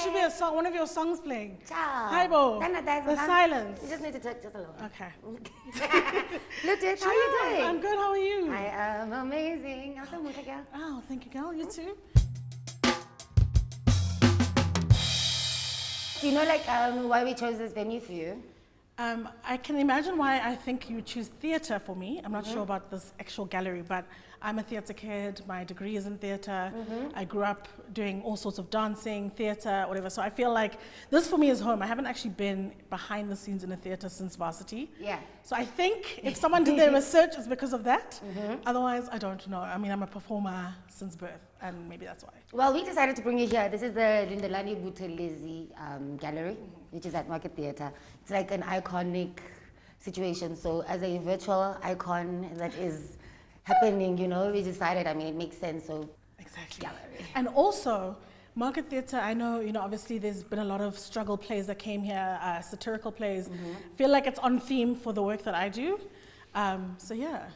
should be a song, one of your songs playing. Ciao. Hi, Bo. The silence. You just need to take just a little. Okay. Ludwig, how are you doing? I'm good. How are you? I am amazing. I'm so much girl. Oh, thank you, girl. You too. Do you know why we chose this venue for you? I can imagine why I think you would choose theatre for me. I'm not sure about this actual gallery, but I'm a theatre kid. My degree is in theatre. I grew up doing all sorts of dancing, theatre, whatever. So I feel like this for me is home. I haven't actually been behind the scenes in a theatre since varsity. Yeah. So I think if someone did their research, it's because of that. Otherwise, I don't know. I mean, I'm a performer since birth, and maybe that's why. Well, we decided to bring you here. This is the Lindelani Buthelezi gallery, which is at Market Theatre. It's like an iconic situation. So as a virtual icon that is happening, you know, we decided, I mean, it makes sense. So exactly. Gallery. And also, Market Theatre, I know, obviously there's been a lot of struggle plays that came here, satirical plays. I feel like it's on theme for the work that I do. So yeah.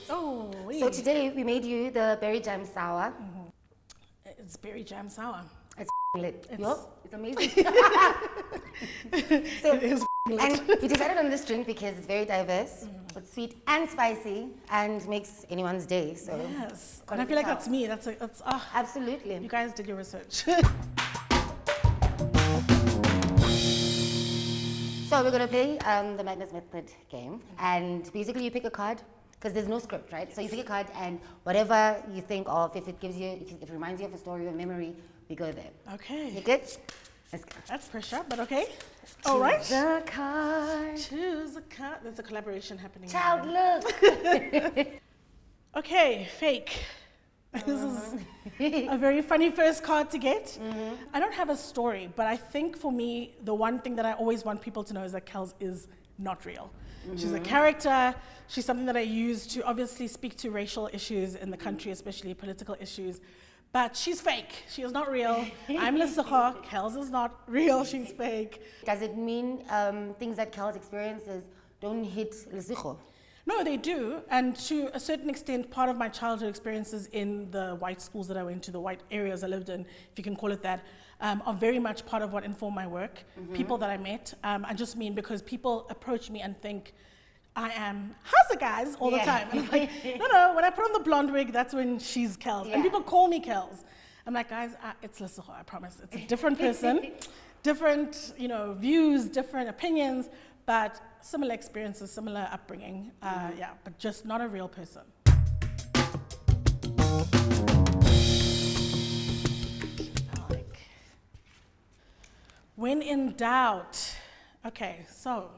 Oh, so today we made you the berry jam sour. It's berry jam sour. It's lit. It's amazing. So, it is lit. And we decided on this drink because it's very diverse. It's sweet and spicy and makes anyone's day. So yes, and I feel like that's me. That's absolutely. You guys did your research. So we're gonna play the Madness Method game, and basically you pick a card because there's no script, right? So you pick a card, and whatever you think of, if it reminds you of a story or memory, we go there. Okay. You good? Let's go. That's pressure, but okay. All right. Choose a card. Choose a card. There's a collaboration happening. Child, look. Okay, fake. This is a very funny first card to get. I don't have a story, but I think for me, the one thing that I always want people to know is that Kelz is not real. She's a character. She's something that I use to obviously speak to racial issues in the country, especially political issues. But she's fake. She is not real. I'm Lesego. Kelz is not real. She's fake. Does it mean things that Kelz experiences don't hit Lesego? No, they do. And to a certain extent, part of my childhood experiences in the white schools that I went to, the white areas I lived in, if you can call it that, are very much part of what informed my work. People that I met. I just mean because people approach me and think I am, how's it guys, all the time. And I'm like, no, when I put on the blonde wig, that's when she's Kelz. And people call me Kelz. I'm like, guys, it's Lesego, I promise. It's a different person, different views, different opinions, but similar experiences, similar upbringing, but just not a real person. When in doubt. Okay, so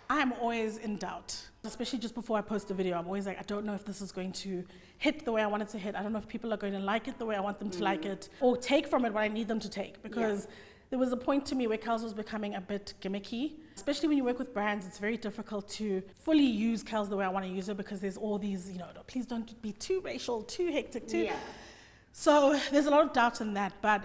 I'm always in doubt, especially just before I post a video. I'm always like, I don't know if this is going to hit the way I want it to hit. I don't know if people are going to like it the way I want them to like it, or take from it what I need them to take, because there was a point to me where Kelz was becoming a bit gimmicky. Especially when you work with brands, it's very difficult to fully use Kelz the way I want to use her, because there's all these, please don't be too racial, too hectic, too. Yeah. So there's a lot of doubt in that. But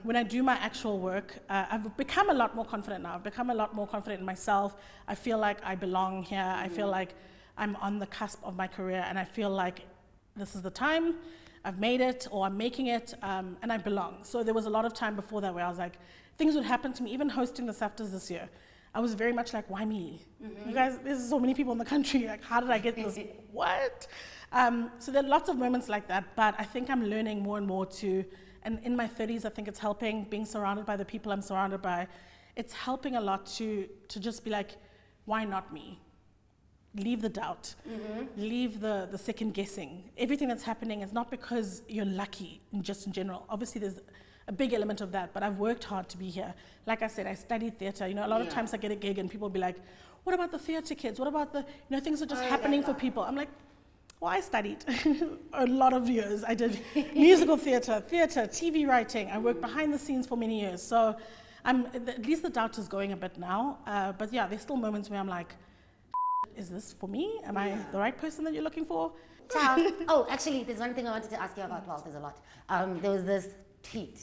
when I do my actual work, I've become a lot more confident now. I've become a lot more confident in myself. I feel like I belong here. I feel like I'm on the cusp of my career, and I feel like this is the time. I've made it, or I'm making it, and I belong. So there was a lot of time before that where I was like, things would happen to me, even hosting the SAFTAs this year. I was very much like, why me? You guys, there's so many people in the country, like, how did I get this? What? So there are lots of moments like that, but I think I'm learning more and more and in my 30s, I think it's helping, being surrounded by the people I'm surrounded by. It's helping a lot to just be like, why not me? Leave the doubt, leave the second guessing. Everything that's happening is not because you're lucky, just in general. Obviously, there's a big element of that, but I've worked hard to be here. Like I said, I studied theatre. A lot of times I get a gig and people will be like, what about the theatre kids? What about the, things are just happening for people. I'm like, well, I studied a lot of years. I did musical theatre, TV writing. I worked behind the scenes for many years. So at least the doubt is going a bit now. But yeah, there's still moments where I'm like, is this for me? Am I the right person that you're looking for? Oh, actually, there's one thing I wanted to ask you about. Well, there's a lot. There was this tweet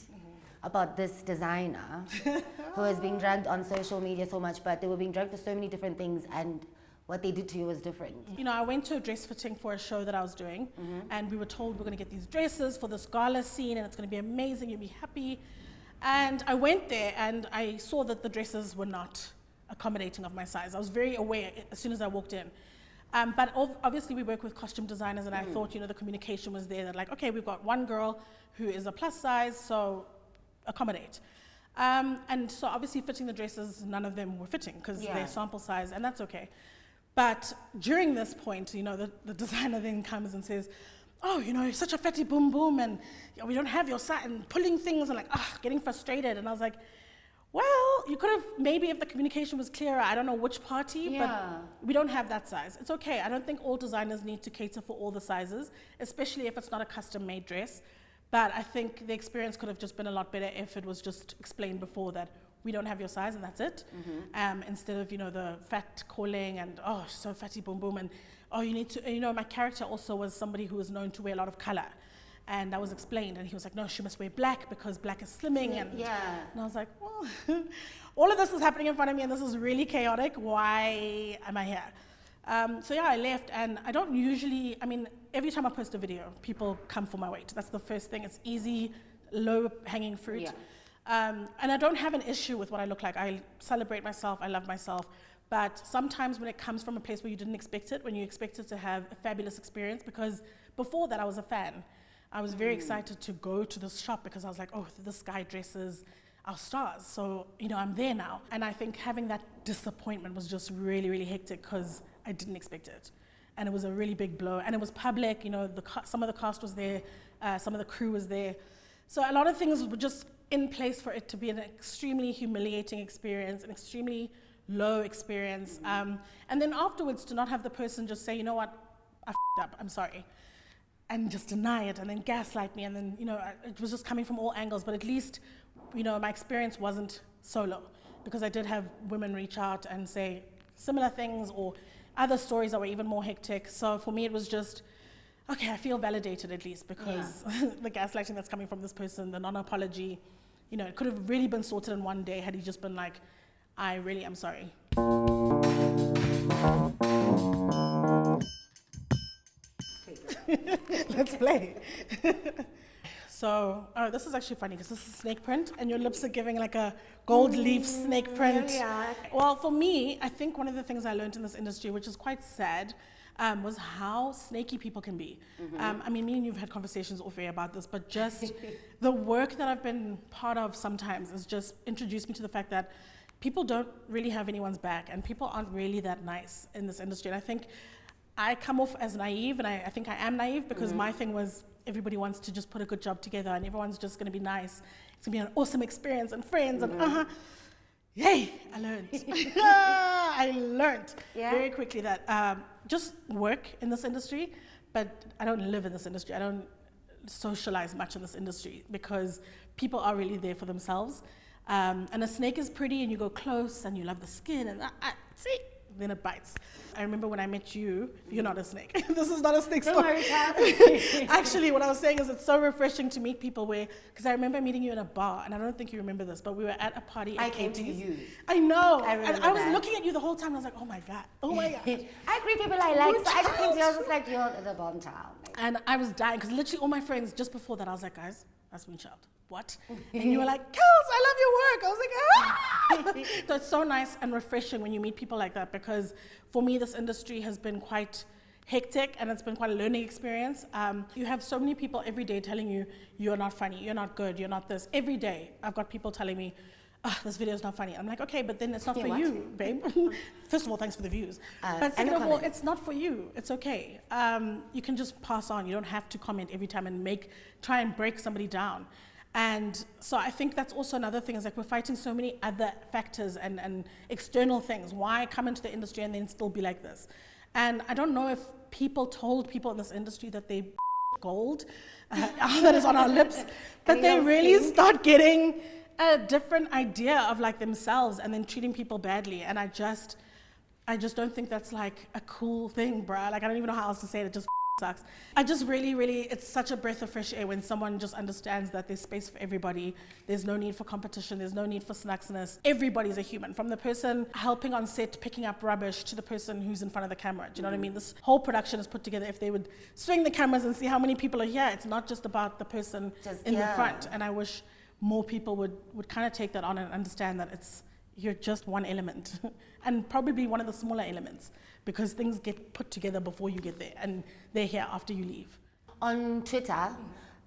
about this designer who was being dragged on social media so much, but they were being dragged to so many different things, and what they did to you was different. You know, I went to a dress fitting for a show that I was doing, and we were told we're going to get these dresses for this gala scene, and it's going to be amazing, you'll be happy. And I went there, and I saw that the dresses were not accommodating of my size. I was very aware as soon as I walked in. But obviously we work with costume designers, and I thought, you know, the communication was there that like, okay, we've got one girl who is a plus size, so accommodate. And so obviously fitting the dresses, none of them were fitting because they're sample size, and that's okay. But during this point, you know, the designer then comes and says, oh, you know, you're such a fatty boom boom, and you know, we don't have your size, and pulling things, and like, getting frustrated. And I was like, well, you could have, maybe if the communication was clearer, I don't know which party, but we don't have that size. It's okay. I don't think all designers need to cater for all the sizes, especially if it's not a custom-made dress. But I think the experience could have just been a lot better if it was just explained before that we don't have your size and that's it. Instead of, you know, the fat calling and, oh, so fatty boom boom, and, oh, you need to, you know, my character also was somebody who was known to wear a lot of color. And that was explained, and he was like, no, she must wear black because black is slimming. And I was like, well, all of this is happening in front of me, and this is really chaotic. Why am I here? So yeah, I left, and I don't usually, I mean, every time I post a video, people come for my weight. That's the first thing. It's easy, low-hanging fruit. And I don't have an issue with what I look like. I celebrate myself, I love myself. But sometimes when it comes from a place where you didn't expect it, when you expected to have a fabulous experience, because before that I was a fan. I was very excited to go to this shop because I was like, oh, this guy dresses our stars. So, you know, I'm there now. And I think having that disappointment was just really, really hectic because I didn't expect it. And it was a really big blow. And it was public, you know, some of the cast was there, some of the crew was there. So a lot of things were just in place for it to be an extremely humiliating experience, an extremely low experience. And then afterwards to not have the person just say, you know what, I f***ed up, I'm sorry. And just deny it and then gaslight me, and then, you know, it was just coming from all angles. But at least, you know, my experience wasn't solo, because I did have women reach out and say similar things or other stories that were even more hectic. So for me, it was just, okay, I feel validated at least, because the gaslighting that's coming from this person, the non-apology, you know, it could have really been sorted in one day had he just been like, I really am sorry. Let's play. So, oh, this is actually funny because this is snake print, and your lips are giving like a gold leaf snake print. Well, for me, I think one of the things I learned in this industry, which is quite sad, was how snaky people can be. I mean, me and you've had conversations off air about this, but just the work that I've been part of sometimes has just introduced me to the fact that people don't really have anyone's back, and people aren't really that nice in this industry. And I think I come off as naive, and I think I am naive, because my thing was everybody wants to just put a good job together and everyone's just going to be nice. It's going to be an awesome experience and friends and yay, I learned. I learned very quickly that just work in this industry, but I don't live in this industry. I don't socialize much in this industry because people are really there for themselves. And a snake is pretty and you go close and you love the skin and see, then it bites. I remember when I met you, you're not a snake. This is not a snake story. Actually, what I was saying is it's so refreshing to meet people because I remember meeting you in a bar, and I don't think you remember this, but we were at a party at I came to you. I know. I remember and I was that. looking at you the whole time, and I was like, oh my God. I greet people I like, so I just came to you, I was just like, you're the bomb child. And I was dying, because literally all my friends, just before that, I was like, guys, that's my child. What? And you were like, Kelz, I love your work. I was like, ah! So it's so nice and refreshing when you meet people like that, because for me, this industry has been quite hectic and it's been quite a learning experience. You have so many people every day telling you, you're not funny, you're not good, you're not this. Every day, I've got people telling me, this video is not funny. I'm like, okay, but then it's not for you, babe. First of all, thanks for the views. But second of all, it's not for you. It's okay. You can just pass on. You don't have to comment every time and try and break somebody down. And so I think that's also another thing, is like we're fighting so many other factors and external things. Why come into the industry and then still be like this? And I don't know if people told people in this industry that they gold, that is on our lips, but they really start getting a different idea of like themselves and then treating people badly. And I just don't think that's like a cool thing, bruh. Like, I don't even know how else to say it. It just sucks. I just really, it's such a breath of fresh air when someone just understands that there's space for everybody. There's no need for competition. There's no need for snacksness. Everybody's a human, from the person helping on set, picking up rubbish, to the person who's in front of the camera. Do you know what I mean? This whole production is put together. If they would swing the cameras and see how many people are here, it's not just about the person in the front. And I wish more people would kind of take that on and understand that you're just one element and probably one of the smaller elements, because things get put together before you get there and they're here after you leave. On Twitter,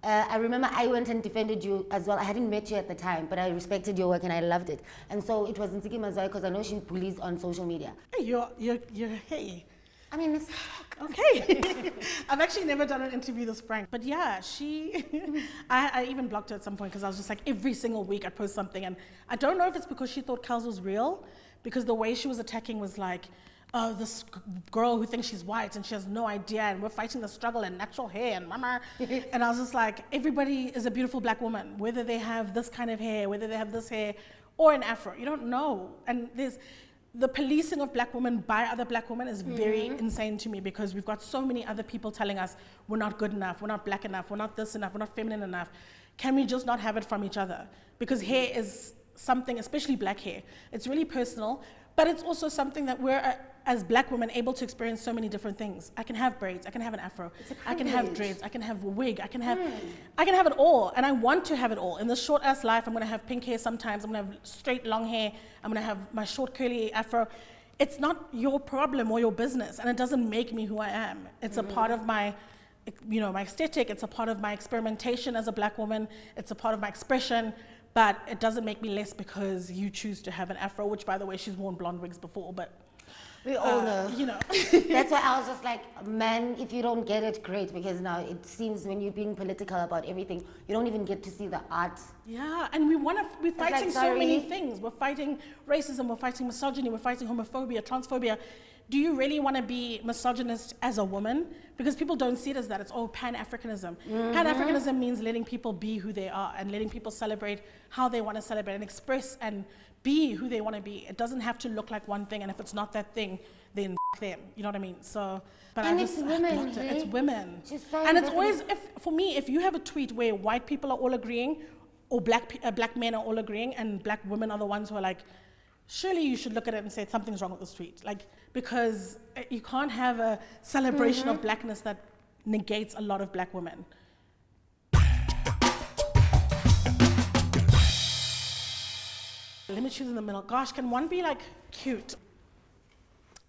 I remember I went and defended you as well. I hadn't met you at the time, but I respected your work and I loved it. And so it was Nsiki Mazwai, because I know she's bullies on social media. Hey, hey. I mean, it's okay. I've actually never done an interview this frank, but yeah, I even blocked her at some point, because I was just like, every single week I'd post something, and I don't know if it's because she thought Kelz was real, because the way she was attacking was like, oh, this girl who thinks she's white and she has no idea, and we're fighting the struggle and natural hair and mama. And I was just like, everybody is a beautiful black woman, whether they have this kind of hair, whether they have this hair or an afro, you don't know. And the policing of black women by other black women is very insane to me, because we've got so many other people telling us we're not good enough, we're not black enough, we're not this enough, we're not feminine enough. Can we just not have it from each other? Because hair is something, especially black hair, it's really personal, but it's also something that we're, as black women, able to experience so many different things. I can have braids, I can have an afro, I can have dreads, I can have a wig, I can have it all, and I want to have it all. In this short ass life, I'm gonna have pink hair sometimes, I'm gonna have straight long hair, I'm gonna have my short curly afro. It's not your problem or your business, and it doesn't make me who I am. It's a part of my, my aesthetic, it's a part of my experimentation as a black woman, it's a part of my expression, but it doesn't make me less because you choose to have an afro, which, by the way, she's worn blonde wigs before, but we all know. That's why I was just like, man, if you don't get it, great, because now it seems when you're being political about everything, you don't even get to see the art. Yeah, and we're fighting so many things. We're fighting racism, we're fighting misogyny, we're fighting homophobia, transphobia. Do you really want to be misogynist as a woman? Because people don't see it as that. It's all Pan-Africanism. Pan-Africanism means letting people be who they are and letting people celebrate how they want to celebrate and express and be who they want to be. It doesn't have to look like one thing, and if it's not that thing, then them. You know what I mean? So, but and it's women. It's women. So and it's always, for me, if you have a tweet where white people are all agreeing, or black men are all agreeing, and black women are the ones who are like, surely you should look at it and say something's wrong with this tweet. Like, because you can't have a celebration of blackness that negates a lot of black women. Let me choose in the middle. Gosh, can one be like cute?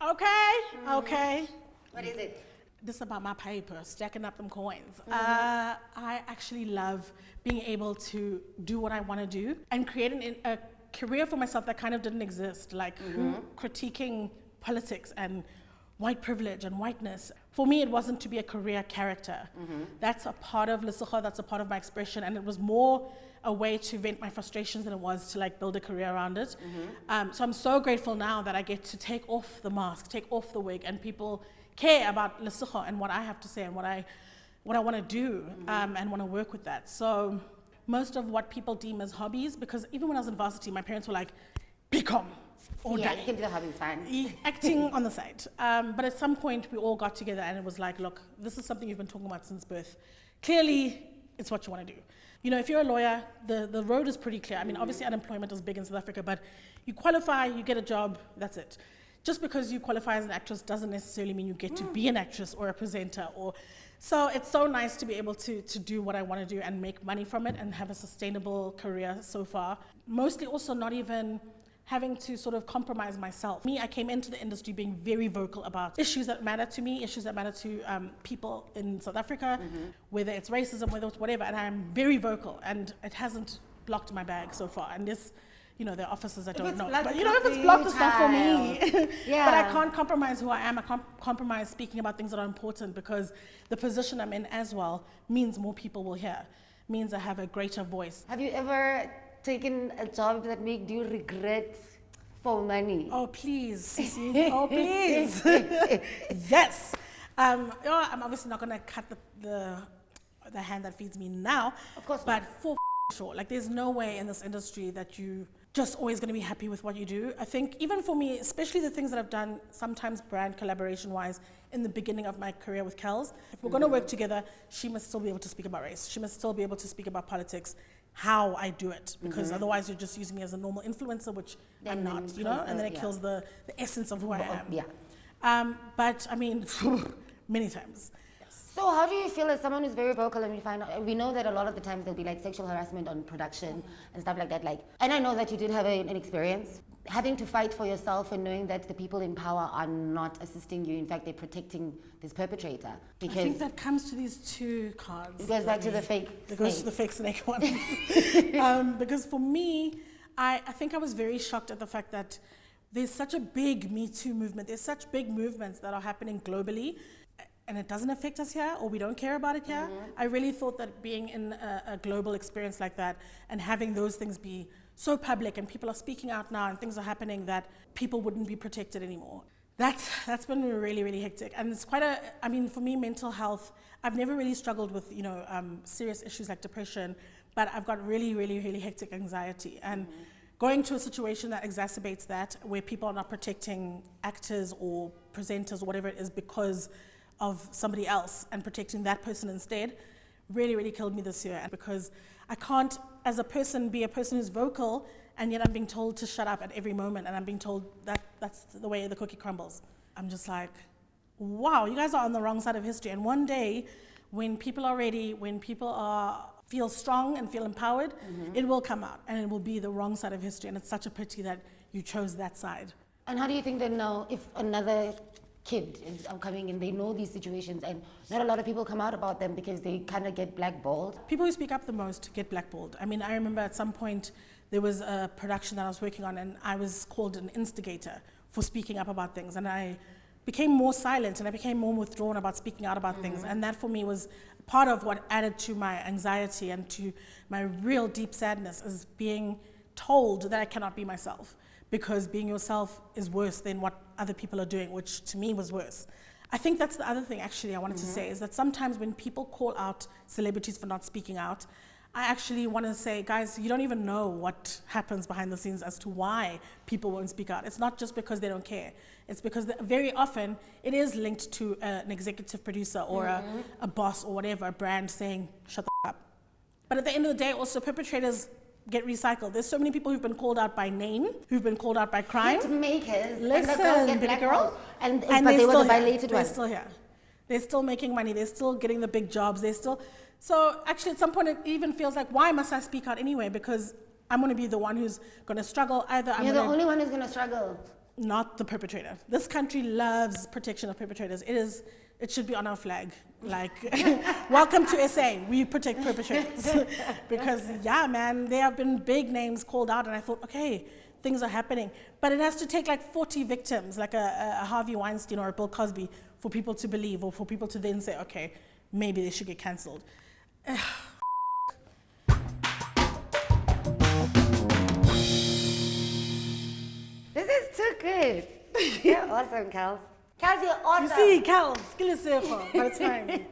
Okay. What is it? This is about my paper, stacking up them coins. I actually love being able to do what I want to do and create a career for myself that kind of didn't exist, like critiquing politics and white privilege and whiteness. For me, it wasn't to be a career character. That's a part of Lesego, that's a part of my expression, and it was more a way to vent my frustrations than it was to like build a career around it. So I'm so grateful now that I get to take off the mask, take off the wig, and people care about Lesego and what I have to say and what I want to do, and want to work with that. So most of what people deem as hobbies, because even when I was in varsity, my parents were like, become all Yeah, day. you can do the hobbies fine. Acting on the side. But at some point, we all got together and it was like, look, this is something you've been talking about since birth. Clearly, it's what you want to do. You know, if you're a lawyer, the road is pretty clear. I mean, obviously unemployment is big in South Africa, but you qualify, you get a job, that's it. Just because you qualify as an actress doesn't necessarily mean you get to be an actress or a presenter. So it's so nice to be able to do what I want to do and make money from it and have a sustainable career so far. Mostly also not even having to sort of compromise myself. Me, I came into the industry being very vocal about issues that matter to me, issues that matter to people in South Africa, whether it's racism, whether it's whatever, and I'm very vocal, and it hasn't blocked my bag so far. And this, you know, there are officers I don't know. But you know, if it's blocked, it's not for me. Yeah. But I can't compromise who I am. I can't compromise speaking about things that are important, because the position I'm in as well means more people will hear, means I have a greater voice. Have you ever taken a job that made you regret for money? Oh, please, Sissy. Oh, please. Yes. I'm obviously not going to cut the hand that feeds me now. Of course but not. For sure. Like, there's no way in this industry that you just always going to be happy with what you do. I think even for me, especially the things that I've done, sometimes brand collaboration wise, in the beginning of my career with Kelz, if we're going to work together, she must still be able to speak about race. She must still be able to speak about politics, how I do it, because otherwise you're just using me as a normal influencer, which I'm not, you know, and then it kills the essence of who I am. Yeah. But I mean, many times. So how do you feel as someone who's very vocal, and we know that a lot of the times there'll be like sexual harassment on production and stuff like that, and I know that you did have an experience having to fight for yourself and knowing that the people in power are not assisting you, in fact they're protecting this perpetrator. Because I think that comes to these two cards. It goes back to the fake snake. It goes to the fake snake one. Because for me, I think I was very shocked at the fact that there's such a big Me Too movement. There's such big movements that are happening globally, and it doesn't affect us here, or we don't care about it here. I really thought that being in a global experience like that and having those things be so public and people are speaking out now and things are happening, that people wouldn't be protected anymore. That's been really, really hectic. And it's quite I mean, for me, mental health, I've never really struggled with, serious issues like depression, but I've got really, really, really hectic anxiety. And going to a situation that exacerbates that, where people are not protecting actors or presenters or whatever it is because of somebody else and protecting that person instead, really, really killed me this year. Because I can't, as a person, be a person who's vocal, and yet I'm being told to shut up at every moment, and I'm being told that that's the way the cookie crumbles. I'm just like, wow, you guys are on the wrong side of history. And one day, when people are ready, when people feel strong and feel empowered, it will come out, and it will be the wrong side of history. And it's such a pity that you chose that side. And how do you think that now, if another kid is coming in, they know these situations, and not a lot of people come out about them because they kind of get blackballed? People who speak up the most get blackballed. I mean, I remember at some point there was a production that I was working on, and I was called an instigator for speaking up about things, and I became more silent and I became more withdrawn about speaking out about things, and that for me was part of what added to my anxiety and to my real deep sadness, is being told that I cannot be myself, because being yourself is worse than what other people are doing, which to me was worse. I think that's the other thing actually I wanted to say, is that sometimes when people call out celebrities for not speaking out, I actually want to say, guys, you don't even know what happens behind the scenes as to why people won't speak out. It's not just because they don't care. It's because very often it is linked to an executive producer or a boss or whatever, a brand saying, shut the up. But at the end of the day, also perpetrators get recycled. There's so many people who've been called out by name, who've been called out by crime. Hit makers. Listen, and the girls get baby girl. But they were the violated They're ones. still here. They're still making money. They're still getting the big jobs. So actually at some point it even feels like, why must I speak out anyway? Because I'm going to be the one who's going to struggle. You're the only one who's going to struggle. Not the perpetrator. This country loves protection of perpetrators. It should be on our flag. Like, welcome to SA. We protect perpetrators. Because, yeah, man, there have been big names called out, and I thought, okay, things are happening. But it has to take like 40 victims, like a Harvey Weinstein or a Bill Cosby, for people to believe, or for people to then say, okay, maybe they should get cancelled. This is too good. You're awesome, Kelz. Kelz, you're awesome. You see, Kelz, but it's fine.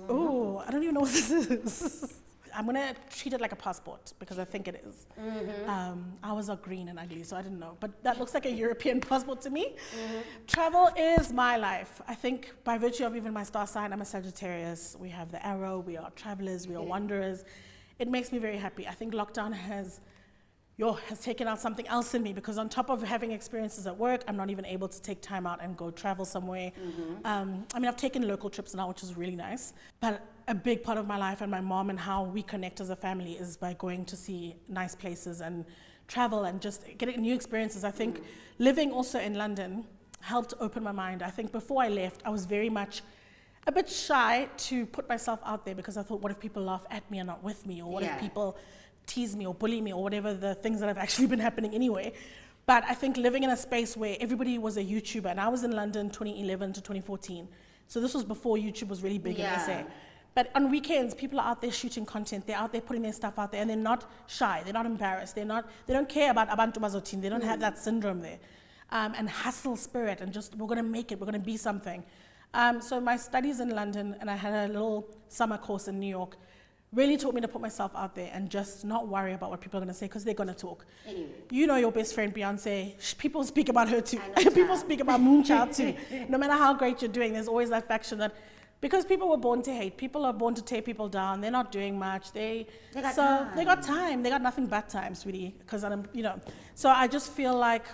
Ooh, I don't even know what this is. I'm gonna treat it like a passport, because I think it is. Ours are green and ugly, so I didn't know. But that looks like a European passport to me. Travel is my life. I think by virtue of even my star sign, I'm a Sagittarius. We have the arrow, we are travelers, we are wanderers. It makes me very happy. I think lockdown has taken out something else in me, because on top of having experiences at work, I'm not even able to take time out and go travel somewhere. I mean, I've taken local trips now, which is really nice, but a big part of my life and my mom and how we connect as a family is by going to see nice places and travel and just getting new experiences. I think living also in London helped open my mind. I think before I left, I was very much a bit shy to put myself out there, because I thought, what if people laugh at me and not with me? Or what if people tease me or bully me, or whatever the things that have actually been happening anyway. But I think living in a space where everybody was a YouTuber, and I was in London 2011 to 2014. So this was before YouTube was really big in SA. But on weekends, people are out there shooting content. They're out there putting their stuff out there, and they're not shy. They're not embarrassed. They don't care about abantu bazothini. They don't have that syndrome there. And hustle spirit, and just, we're going to make it. We're going to be something. So my studies in London, and I had a little summer course in New York, really taught me to put myself out there and just not worry about what people are going to say, because they're going to talk. Anyway. You know your best friend Beyonce, people speak about her too. I know, People child. speak about Moonchild too. No matter how great you're doing, there's always that faction that, because people were born to hate, people are born to tear people down, they're not doing much, they got time, they got nothing but time, sweetie, because so I just feel like,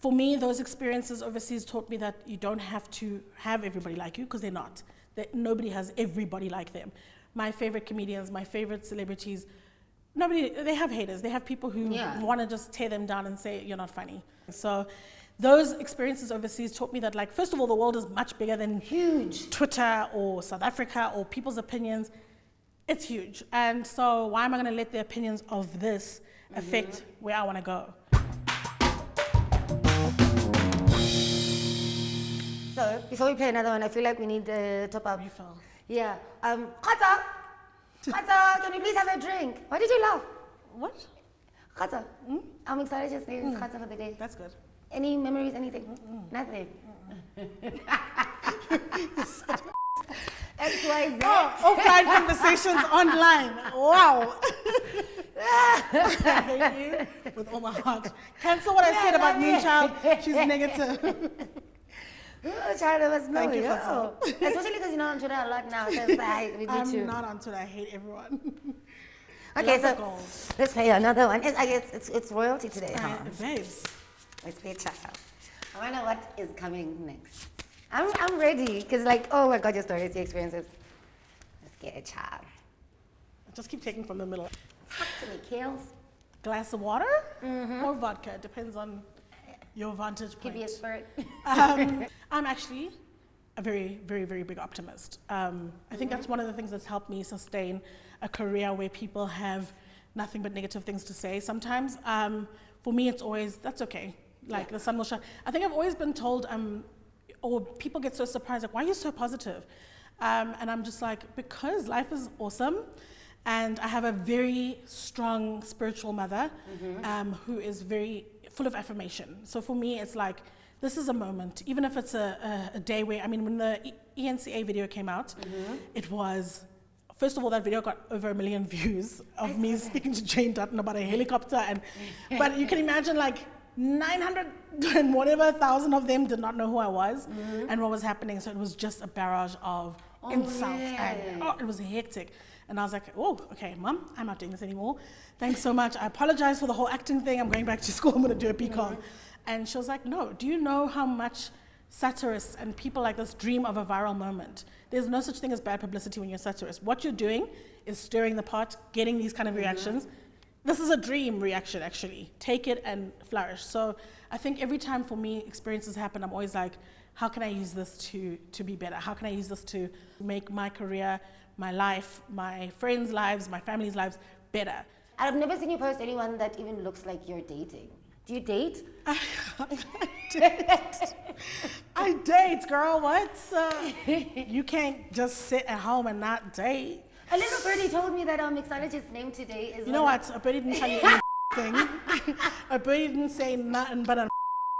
for me, those experiences overseas taught me that you don't have to have everybody like you, because they're not. Nobody has everybody like them. My favorite comedians, my favorite celebrities, they have haters. They have people who want to just tear them down and say, you're not funny. So those experiences overseas taught me that, like, first of all, the world is much bigger than huge Twitter or South Africa or people's opinions. It's huge. And so why am I going to let the opinions of this affect where I want to go? So, before we play another one, I feel like we need the top up. Refill. Yeah. Khata, can we please have a drink? Why did you laugh? What? Khata. I'm excited to say it's Khata for the day. That's good. Any memories, anything? Nothing. XYZ. Oh, offline conversations online. Wow. I hate you with all my heart. Cancel what I said about Moonchild. She's negative. China must know. Thank you, Yo. Especially because you're not on Twitter a lot now. So I'm not on Twitter. I hate everyone. Okay, so let's play another one. It's royalty today, huh? Babes. Let's play Child. I wonder what is coming next. I'm ready, because like, oh my God, your stories, your experiences. Let's get a Child. Just keep taking from the middle. Talk to me, Kelz. Glass of water or vodka, depends on your vantage point. Give me a spirit. I'm actually a very, very, very big optimist. I think that's one of the things that's helped me sustain a career where people have nothing but negative things to say. Sometimes, for me, it's always, that's okay. Like, the sun will shine. I think I've always been told, or people get so surprised, like, why are you so positive? And I'm just like, because life is awesome. And I have a very strong spiritual mother who is very full of affirmation. So for me, it's like, this is a moment, even if it's a day where, I mean, when the ENCA video came out, it was, first of all, that video got over 1 million views of me speaking to Jane Dutton about a helicopter. But you can imagine, like, 900 and whatever thousand of them did not know who I was and what was happening. So it was just a barrage of insults and it was hectic. And I was like, oh, okay, Mom, I'm not doing this anymore. Thanks so much. I apologize for the whole acting thing. I'm going back to school. I'm going to do a PCOM. And she was like, no, do you know how much satirists and people like this dream of a viral moment? There's no such thing as bad publicity when you're a satirist. What you're doing is stirring the pot, getting these kind of reactions. This is a dream reaction, actually. Take it and flourish. So I think every time for me experiences happen, I'm always like, how can I use this to be better? How can I use this to make my career, my life, my friends' lives, my family's lives better? I've never seen you post anyone that even looks like you're dating. Do you date? I date. I date, girl. What? You can't just sit at home and not date. A little birdie told me that mixologist's name today is... You know what? A birdie didn't tell you anything. A birdie didn't say nothing but a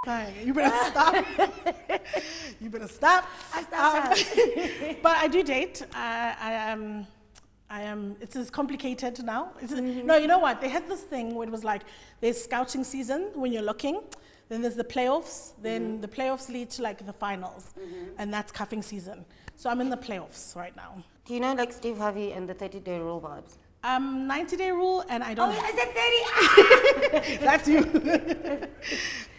thing. You better stop. You better stop. I stopped. But I do date. It's as complicated now. No, you know what? They had this thing where it was like, there's scouting season when you're looking, then there's the playoffs, then the playoffs lead to like the finals, and that's cuffing season. So I'm in the playoffs right now. Do you know like Steve Harvey and the 30-day rule vibes? 90-day rule, and I don't... Oh, I said 30! That's you.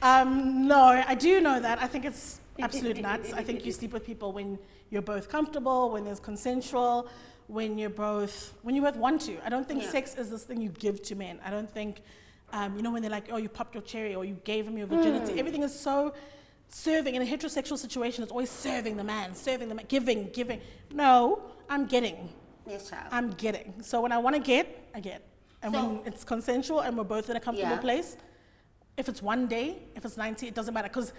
No, I do know that. I think it's absolute nuts. I think you sleep with people when you're both comfortable, when there's consensual, when you both want to. I don't think sex is this thing you give to men. I don't think, when they're like, oh, you popped your cherry or you gave him your virginity. Everything is so serving. In a heterosexual situation, it's always serving the man, giving. No, I'm getting. Yes, child. I'm getting. So when I want to get, I get. And when it's consensual and we're both in a comfortable place, if it's one day, if it's 90, it doesn't matter. Because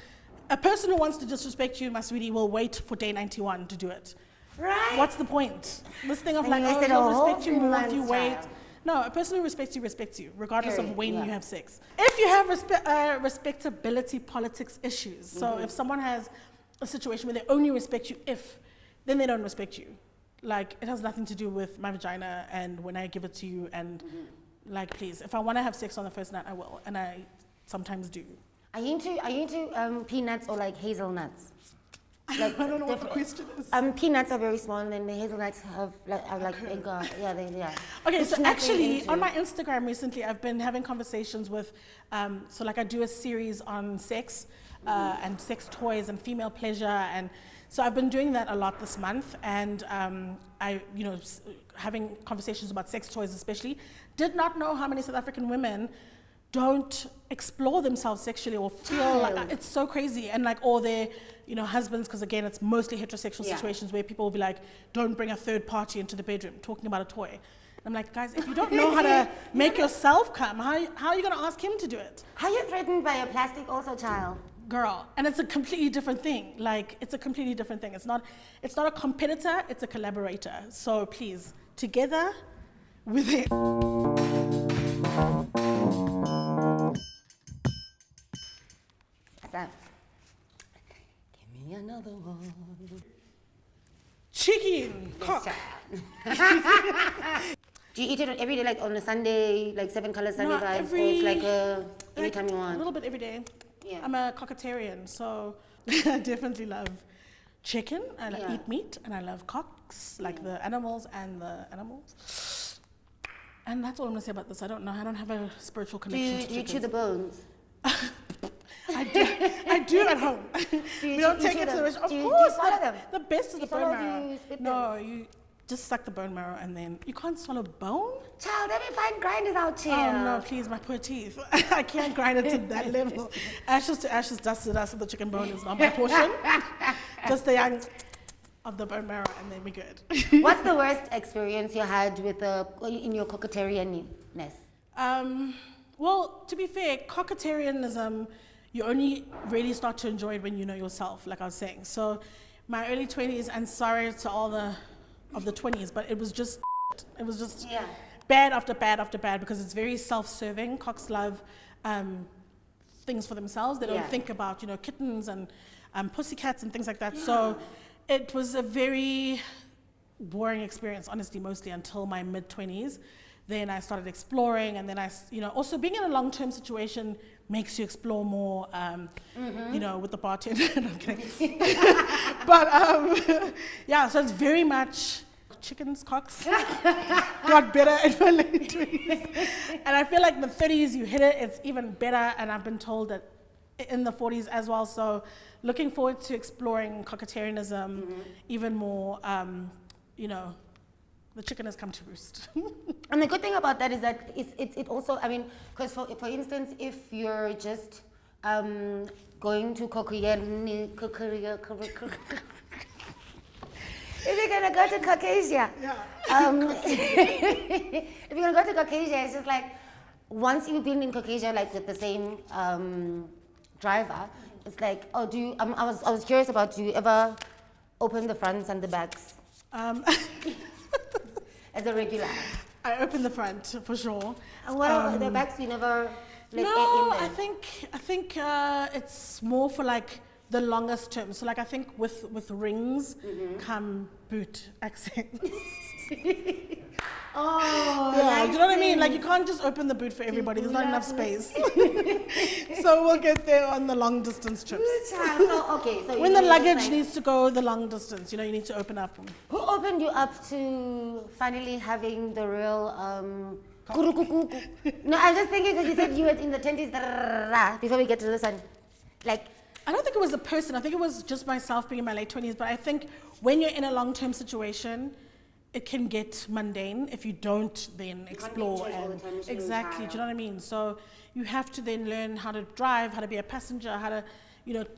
a person who wants to disrespect you, my sweetie, will wait for day 91 to do it. Right. What's the point? This thing of like, he'll respect you more if you wait. No, a person who respects you, regardless of when you have sex. If you have respectability politics issues, so if someone has a situation where they only respect you then they don't respect you. Like, it has nothing to do with my vagina and when I give it to you. And like, please, if I want to have sex on the first night, I will. And I sometimes do. Are you into peanuts or like hazelnuts? Like, I don't know what the question is. Peanuts are very small, and then the hazelnuts are like big. Yeah. Okay, Which so nut are you actually, into? on my Instagram recently, I've been having conversations with, so like I do a series on sex and sex toys and female pleasure, and so I've been doing that a lot this month, and having conversations about sex toys especially. Did not know how many South African women don't explore themselves sexually or feel like it's so crazy, and like all their husbands, because again it's mostly heterosexual situations where people will be like, don't bring a third party into the bedroom talking about a toy. And I'm like, guys, if you don't know how to make yourself come, how are you going to ask him to do it? How you threatened by a plastic also child? Girl, and it's a completely different thing. Like, it's a completely different thing. It's not a competitor, it's a collaborator. So please, together with it. What's up? Give me another one. Chicken, cock. Do you eat it every day, like on a Sunday, like 7 Colors Sunday Not vibes, or it's like anytime you A want? little bit every day. Yeah. I'm a cockatarian, so I definitely love chicken. I eat meat, and I love cocks, like the animals and the animals. And that's all I'm gonna say about this. I don't know. I don't have a spiritual connection to Do you chew chickens. the bones? I do at home. We don't take it to the restaurant. Of course, do you swallow them? the best is the swallow bone or do marrow. you spit No, you just suck the bone marrow, and then you can't swallow bone. Child, let me find grinders out here. Oh no, please, my poor teeth. I can't grind it to that level. Ashes to ashes, dust to dust with the chicken bone is not my portion. Just the young of the bone marrow, and then we're good. What's the worst experience you had with in your cockatarianness? Well, to be fair, cockatarianism, you only really start to enjoy it when you know yourself, like I was saying. So my early 20s, and sorry to all of the 20s, but it was just bad after bad after bad, because it's very self-serving. Cocks love things for themselves. They don't think about, kittens and pussycats and things like that. Yeah. So it was a very boring experience, honestly, mostly until my mid-20s. Then I started exploring, and then also being in a long-term situation makes you explore more, with the bartender. No, I'm kidding. But yeah, so it's very much chickens, cocks. Got better in my late 20s. And I feel like in the 30s you hit it, it's even better, and I've been told that in the 40s as well. So looking forward to exploring cockatarianism even more, the chicken has come to roost. And the good thing about that is that it also, I mean, because for instance, if you're just going to if you're gonna go to Caucasia, if you're gonna go to Caucasia, it's just like once you've been in Caucasia, like with the same driver, it's like, oh, I was curious about, do you ever open the fronts and the backs? As a regular. I open the front for sure. And what about the backs? You never like no, in there? I think it's more for like the longest term. So like I think with rings come boot accents. Oh, yeah, do you know what I mean? Like you can't just open the boot for everybody. There's not enough space. So we'll get there on the long distance trips. So when the luggage needs to go the long distance, you need to open up. Who opened you up to finally having the real No, I was just thinking because you said you were in the 20s before we get to this one. Like, I don't think it was a person. I think it was just myself being in my late 20s. But I think when you're in a long-term situation, it can get mundane if you don't then explore. Exactly, do you know what I mean? So you have to then learn how to drive, how to be a passenger, how to,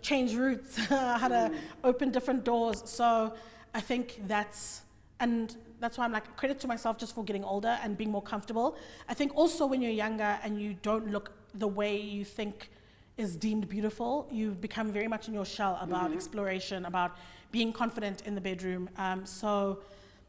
change routes, how to open different doors. So I think that's why I'm like, credit to myself just for getting older and being more comfortable. I think also when you're younger and you don't look the way you think is deemed beautiful, you become very much in your shell about exploration, about being confident in the bedroom. So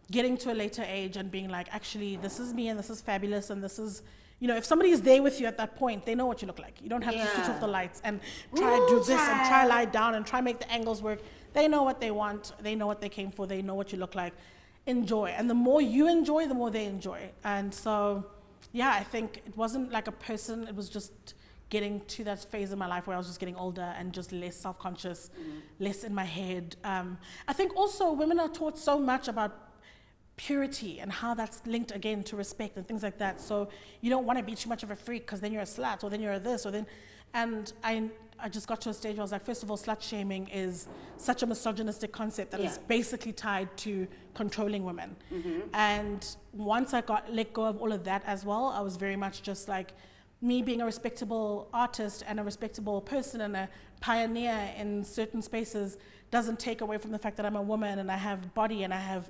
getting to a later age and being like, actually, this is me and this is fabulous and this is, if somebody is there with you at that point, they know what you look like. You don't have to switch off the lights and try to do this and try lie down and try make the angles work. They know what they want. They know what they came for. They know what you look like. enjoy. And the more you enjoy, the more they enjoy. And so, yeah, I think it wasn't like a person, it was just getting to that phase in my life where I was just getting older and just less self-conscious, less in my head. I think also women are taught so much about purity and how that's linked again to respect and things like that. So you don't want to be too much of a freak because then you're a slut or then you're a this or then, and I just got to a stage where I was like, first of all, slut shaming is such a misogynistic concept that is basically tied to controlling women. And once I let go of all of that as well, I was very much just like, me being a respectable artist and a respectable person and a pioneer in certain spaces doesn't take away from the fact that I'm a woman and I have body and I have,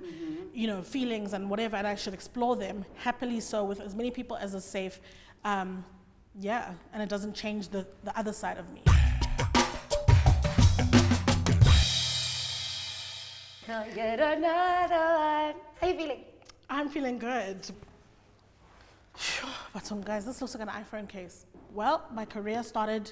you know, feelings and whatever, and I should explore them happily so with as many people as is safe. Yeah, and it doesn't change the other side of me. Can't get another one. How you feeling? I'm feeling good. But guys, this looks like an iPhone case. Well, my career started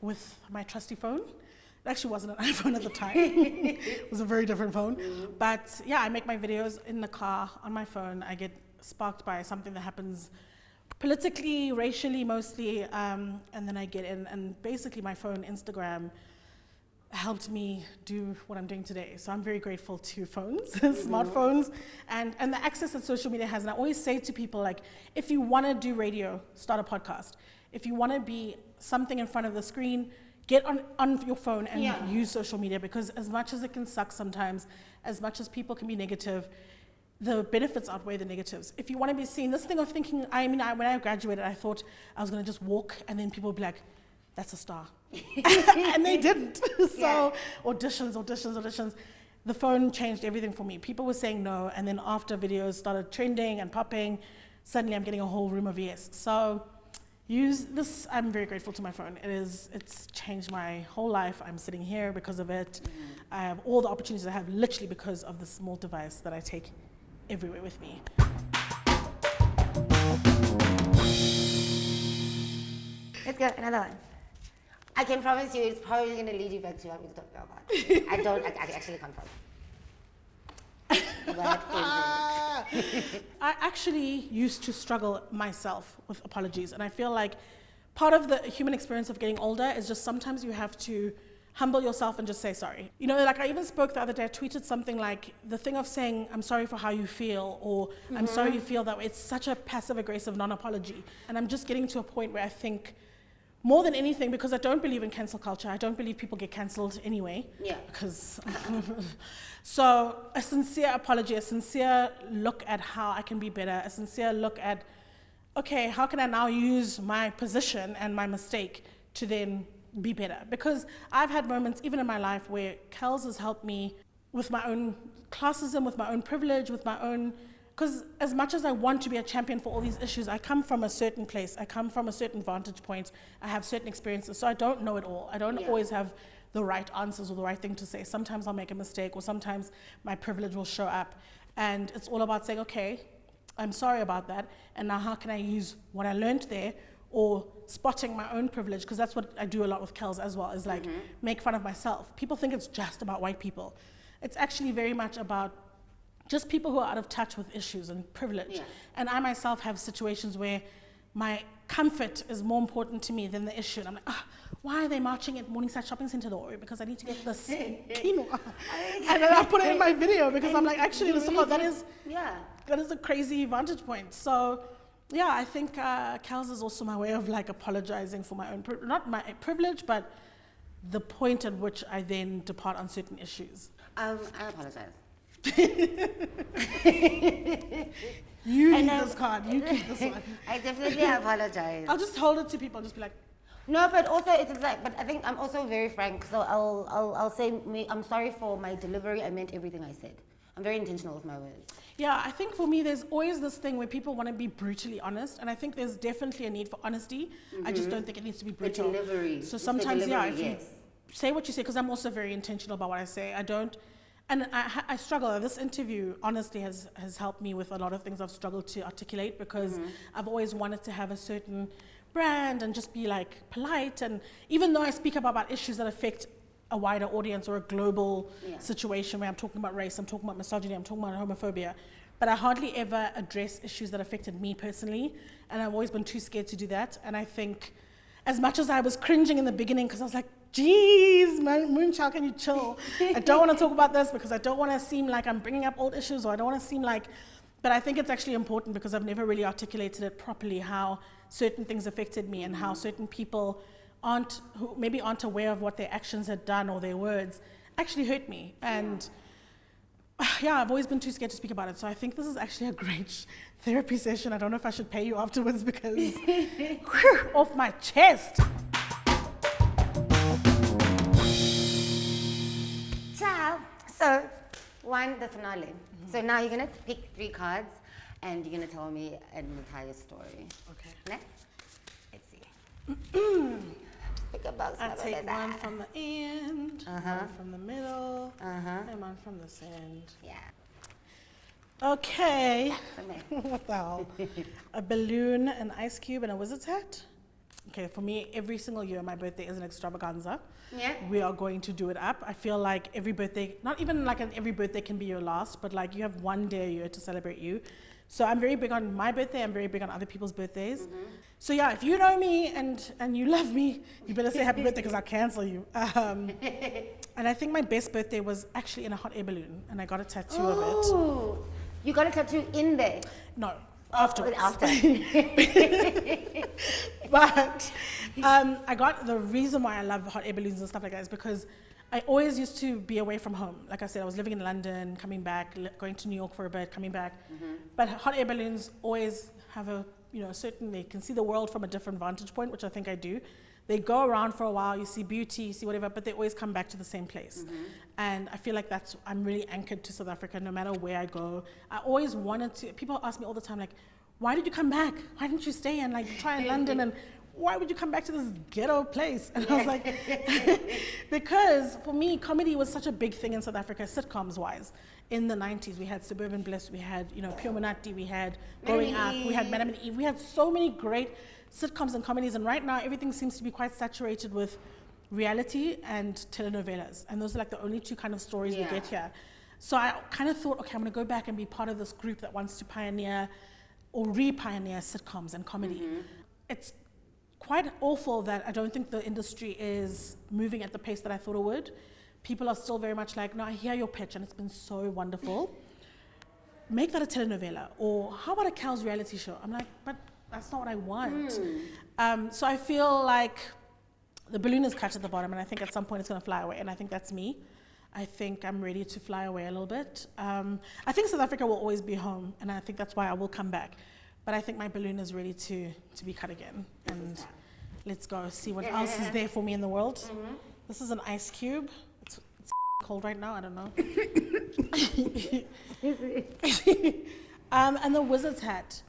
with my trusty phone. It actually wasn't an iPhone at the time. It was a very different phone. But yeah, I make my videos in the car on my phone. I get sparked by something that happens politically, racially mostly, and then I get in, and basically my phone, Instagram, helped me do what I'm doing today. So I'm very grateful to phones, smartphones, and the access that social media has. And I always say to people, like, if you want to do radio, start a podcast. If you want to be something in front of the screen, get on your phone and use social media, because as much as it can suck sometimes, as much as people can be negative, the benefits outweigh the negatives. If you want to be seen, this thing of thinking, when I graduated, I thought I was going to just walk and then people would be like, that's a star. And they didn't. So auditions. The phone changed everything for me. People were saying no, and then after videos started trending and popping, suddenly I'm getting a whole room of yes. So use this. I'm very grateful to my phone. It's changed my whole life. I'm sitting here because of it. I have all the opportunities I have literally because of this small device that I take everywhere with me. Let's go, another one. I can promise you it's probably going to lead you back to what we were talking about. I actually can't promise. What is it? I actually used to struggle myself with apologies, and I feel like part of the human experience of getting older is just sometimes you have to humble yourself and just say sorry. You know, like I even spoke the other day, I tweeted something like, the thing of saying, I'm sorry for how you feel, or I'm sorry you feel that way, it's such a passive-aggressive non-apology. And I'm just getting to a point where I think, more than anything, because I don't believe in cancel culture, I don't believe people get cancelled anyway. Yeah. Because, so a sincere apology, a sincere look at how I can be better, a sincere look at, okay, how can I now use my position and my mistake to then be better? Because I've had moments, even in my life, where Kelz has helped me with my own classism, with my own privilege, with my own, because as much as I want to be a champion for all these issues, I come from a certain place, I come from a certain vantage point, I have certain experiences, so I don't know it all. I don't always have the right answers or the right thing to say. Sometimes I'll make a mistake, or sometimes my privilege will show up, and it's all about saying, okay, I'm sorry about that, and now how can I use what I learned there, or spotting my own privilege, because that's what I do a lot with Kelz as well, is like make fun of myself. People think it's just about white people. It's actually very much about just people who are out of touch with issues and privilege. And I myself have situations where my comfort is more important to me than the issue. And I'm like, why are they marching at Morningside Shopping Centre though? Because I need to get this quinoa. And then I put it in my video because I'm like, actually, that is a crazy vantage point. So yeah, I think Kelz is also my way of like apologizing for my own, not my privilege, but the point at which I then depart on certain issues. I apologize. You need this card. You keep this one. I definitely apologize. I'll just hold it to people. I'll just be like, no, but also it's like, but I think I'm also very frank. So I'll say I'm sorry for my delivery. I meant everything I said. I'm very intentional with my words. Yeah, I think for me, there's always this thing where people want to be brutally honest, and I think there's definitely a need for honesty. I just don't think it needs to be brutal. The delivery. So sometimes, if you say what you say, because I'm also very intentional about what I say. I don't. And I struggle. This interview, honestly, has helped me with a lot of things I've struggled to articulate, because I've always wanted to have a certain brand and just be like polite. And even though I speak about issues that affect a wider audience or a global Yeah. situation where I'm talking about race, I'm talking about misogyny, I'm talking about homophobia. But I hardly ever address issues that affected me personally. And I've always been too scared to do that. And I think as much as I was cringing in the beginning, because I was like, geez, Moonchild, can you chill? I don't want to talk about this because I don't want to seem like I'm bringing up old issues, or I don't want to seem like, but I think it's actually important because I've never really articulated it properly, how certain things affected me and how certain people who maybe aren't aware of what their actions had done or their words actually hurt me. And yeah, I've always been too scared to speak about it. So I think this is actually a great therapy session. I don't know if I should pay you afterwards because whew, off my chest. Ciao. So, the finale. So now you're gonna pick 3 cards, and you're gonna tell me an entire story. Okay. Next. Let's see. Pick a box. I take one from the end, one from the middle, and one from this end. Yeah. Okay. Okay. What the hell? A balloon, an ice cube, and a wizard's hat? Okay, for me, every single year, my birthday is an extravaganza. Yeah. We are going to do it up. I feel like every birthday, not even like every birthday can be your last, but like you have one day a year to celebrate you. So I'm very big on my birthday. I'm very big on other people's birthdays. So yeah, if you know me and you love me, you better say happy birthday because I'll cancel you. And I think my best birthday was actually in a hot air balloon, and I got a tattoo of it. Oh, you got a tattoo in there? No, afterwards. After. But I got the reason why I love hot air balloons and stuff like that is because I always used to be away from home. Like I said, I was living in London, coming back, going to New York for a bit, coming back. But hot air balloons always have a, certain, they can see the world from a different vantage point, which I think I do. They go around for a while, you see beauty, you see whatever, but they always come back to the same place. And I feel like I'm really anchored to South Africa no matter where I go. I always wanted to, people ask me all the time, like, why did you come back? Why didn't you stay and like try in London? And why would you come back to this ghetto place? And I was like, because for me, comedy was such a big thing in South Africa, sitcoms wise. In the 90s, we had Suburban Bliss, we had, Pure Monati, we had Growing Up, we had Madam and Eve. We had so many great sitcoms and comedies. And right now, everything seems to be quite saturated with reality and telenovelas. And those are like the only 2 kind of stories we get here. So I kind of thought, okay, I'm going to go back and be part of this group that wants to pioneer or re-pioneer sitcoms and comedy. It's quite awful that I don't think the industry is moving at the pace that I thought it would. People are still very much like, no, I hear your pitch and it's been so wonderful. Make that a telenovela, or how about a Kelz reality show? I'm like, but that's not what I want. So I feel like the balloon is cut at the bottom, and I think at some point it's gonna fly away, and I think that's me. I think I'm ready to fly away a little bit. I think South Africa will always be home, and I think that's why I will come back. But I think my balloon is ready to be cut again. And let's go see what else is there for me in the world. This is an ice cube. It's cold right now, I don't know. And the wizard's hat.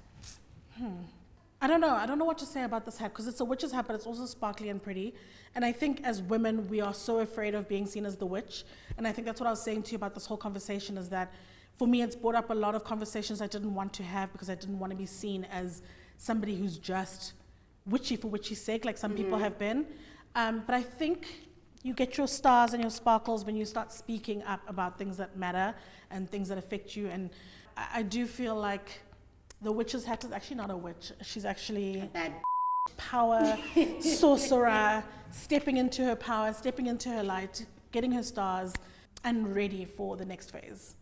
I don't know what to say about this hat, because it's a witch's hat, but it's also sparkly and pretty. And I think as women, we are so afraid of being seen as the witch. And I think that's what I was saying to you about this whole conversation, is that for me, it's brought up a lot of conversations I didn't want to have because I didn't want to be seen as somebody who's just witchy for witchy's sake, like some people have been. But I think you get your stars and your sparkles when you start speaking up about things that matter and things that affect you. And I do feel like the witch's hat is actually not a witch. She's actually A bad power, sorcerer, stepping into her power, stepping into her light, getting her stars, and ready for the next phase.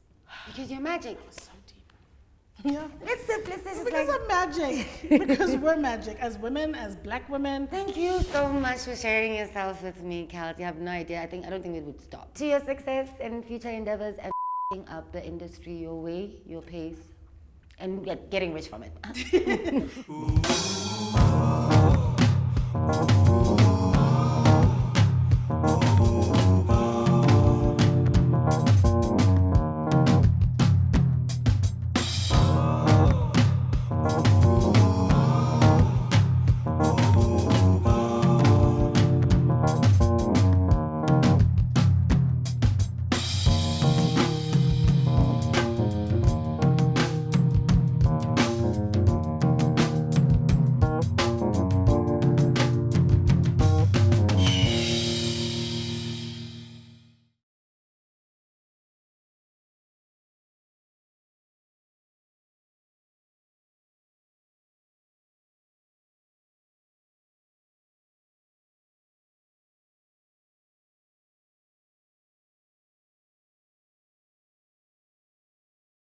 Because you're magic. So deep. Yeah. It's simple. It's just Because like, I'm magic. Because we're magic. As women, as black women. thank you so much for sharing yourself with me, Kelz. You have no idea. I don't think it would stop. To your success and future endeavors and up the industry your way, your pace, and getting rich from it.